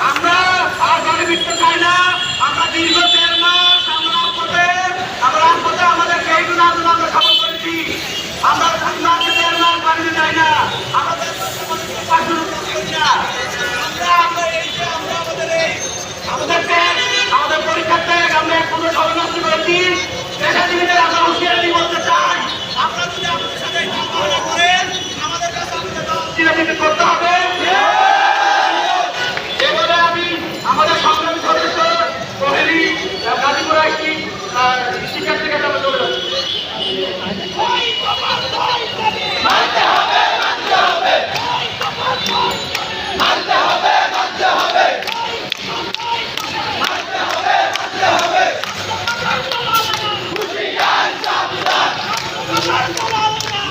আমরা আর দলবৃত্ত চাই না। আমরা দীর্ঘ 13 মাস আমরা আমাদেরকে এইগুলো আন্দোলন সফল করেছি। আমরা 13 মাস বাড়িতে চাই না। আমাদের আমাদের পরীক্ষার ত্যাগ আমরা কোনো ষড়যন্ত্র করেছি। পেশাজীবীদের আমরা হুঁশিয়ারি বলতে চাই, আপনারা যদি আমাদের সাথে না করেন আমাদের কাছে আমাদের করতে হবে। এবারে আমি আমাদের সংগ্রামী সদস্য কোহেলি গাজীপুর আইসি শিক্ষার্থীর কাছে আমরা চলে যাচ্ছি। মানতে হবে, মানতে হবে, মানতে হবে, মানতে হবে, মানতে হবে, মানতে হবে। হুঁশিয়ার সাবধান,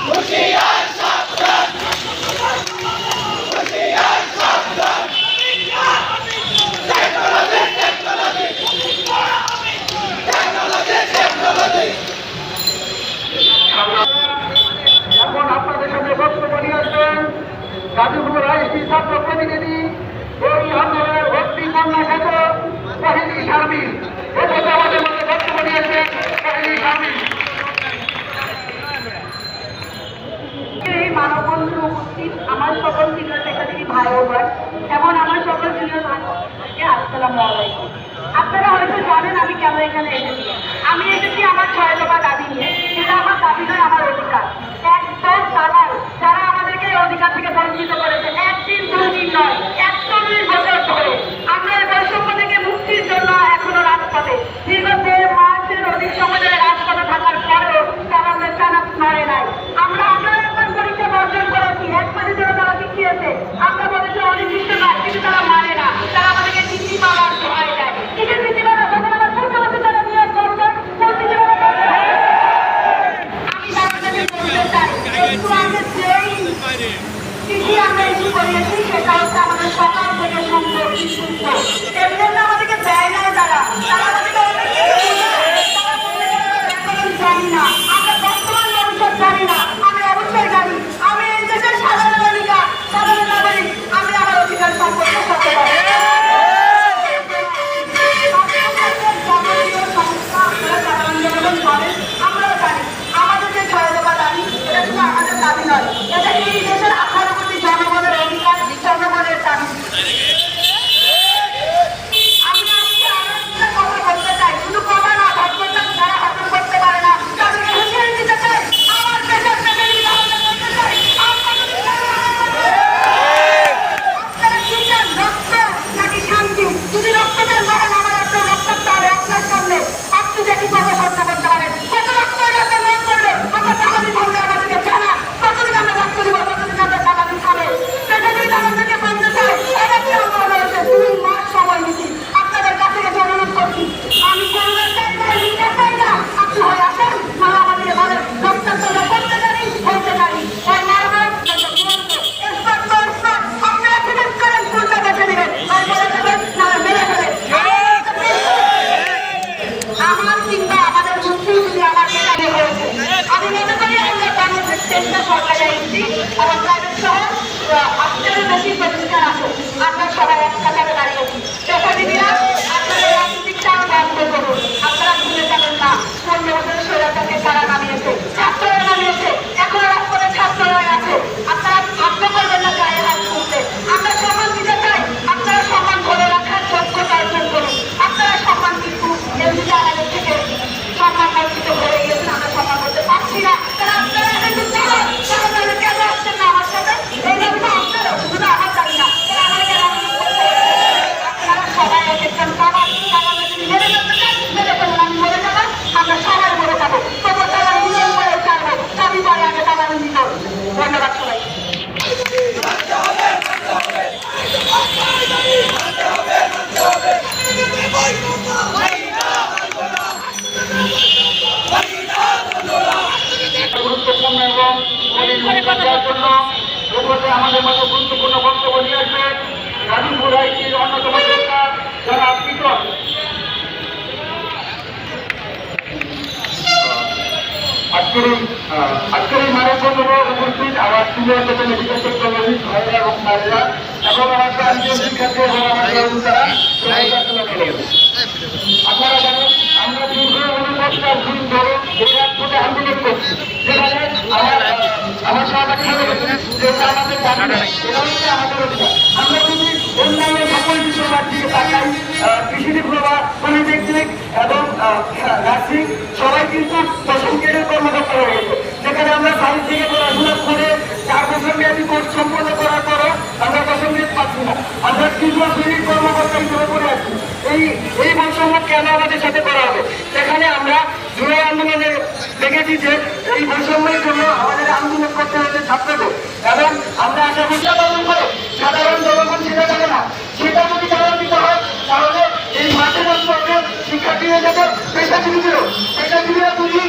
হুঁশিয়ার সাবধান, হুঁশিয়ার সাবধান। Technology, technology, technology, technology. এখন আপনাদের সাথে বক্তব্য নিয়ে আসবেন গাজীপুর আইসি ছাত্র প্রতিনিধি এই আন্দোলনের ভর্তি কন্যা খ্যাত কোহেলি শারমিন। এটাতে আমাদের মধ্যে বক্তব্য নিয়েছেন কোহেলি শারমিন। এই মানববন্ধনে উপস্থিত আমার সকল সিনিয়র পেশাজীবী ভাই ও বোন এবং আমার সকল সিনিয়র ভাইকে আসসালামু আলাইকুম। আপনারা হয়তো জানেন আমি কেন এখানে এসেছি। আমি এসেছি আমার 6 দফা দাবি নিয়ে। সেটা আমার দাবি নয়, আমার অধিকার। একদল দালাল যারা আমাদেরকে এই অধিকার থেকে বঞ্চিত করেছে, একদিন দুদিন নয়, 41 বছর ধরে আমরা এই বৈষম্য থেকে মুক্তির জন্য এখনো রাজপথে। দীর্ঘ 1.5 মাসের অধিক সময় ধরে রাজপথে থাকার পরেও তারা আমাদের টানা নড়ে নাই। আমরা একবার পরীক্ষা বর্জন করেছি, এক মাসের জন্য তারা পিছিয়েছে। আমরা বলেছি অনির্দিষ্ট নয়, কিন্তু তারা মানে না। তারা আমাদেরকে নীতি মানার ভয় দেয়। কিসের নীতি মানা? যখন আমার 14 বছর তারা নিয়োগ করবেন, আমি আপনাকে বলতে চাই, একটু আগে যেই চিঠি আমরা ইস্যু করিয়েছি সেটা হচ্ছে আমাদের সকাল থেকে সন্ধ্যা পর্যন্ত। এর জন্য আমাদেরকে দেয় না তারা আমাদেরকে জানি না। আমরা বর্তমান ভবিষ্যৎ জানি না। আমি অবশ্যই জানি আমি এই দেশের সাধারণ নাগরিক। আমি আমার অধিকার সম্পর্কে সচেতন। আমরাও জানি আমাদের যে 6 দফা দাবি এটা শুধু আমাদের দাবি নয়, এটা এই দেশের 18 কোটি জনগণের অধিকার, জনগণের দাবি। আমি আজকে আরো একটা কথা বলতে চাই, শুধু কথা না, ভাগ্যটা যারা হজম করতে পারে না তাদেরকে দেওয়ার জন্য উপরে আমাদের মধ্যে গুরুত্বপূর্ণ বক্তব্য নিয়ে আসবেন গাজীপুর আইসির অন্যতম নেতা যারা কৃষক। আজকের এই মানববন্ধনে উপস্থিত আমার সিনিয়র মেডিকেল টেকনোলজিস্ট ভাইরা এবং স্যারেরা এবং আমার প্রান্তীয় শিক্ষার্থী এবং আমার কর্মচারীরা আপনারা জানেন আমরা দীর্ঘ 49 দিন ধরে এই রাজপথে আন্দোলন করছি, যেখানে আমার সহপাঠী যেটা আমাদের দাবি এটা হচ্ছে আমাদের অধিকার। আমরা যদি অন্যান্য সকল বিষয়ের দিকে তাকাই, কৃষি ডিপ্লোমা, পলিটেকনিক এবং নার্সিং সবাই কিন্তু 10ম গ্রেডের কর্মকর্তা রয়েছে, যেখানে আমরা সাইন্স থেকে পড়াশোনা করে 4 বছর মেয়াদী কোর্স সম্পন্ন করার পরও আমরা 10ম গ্রেড পাচ্ছি না। আমরা 3 শ্রেণীর কর্মকর্তা হিসেবে করে আছি। এই বৈষম্য কেন আমাদের সাথে করা হবে? সেখানে আমরা জুলাই আন্দোলনে দেখেছি যে এই বৈষম্যের জন্য আমাদের আন্দোলন করতে হচ্ছে ছাত্রদের, এবং আমরা আশা করি সাধারণ জনগণ সেটা যাবে না। সেটা যদি জবাব দিতে হয় তাহলে এই মাঠে বসে শিক্ষার্থীরা যাবে পেশাজীবীদেরও, পেশাজীবীরা যদি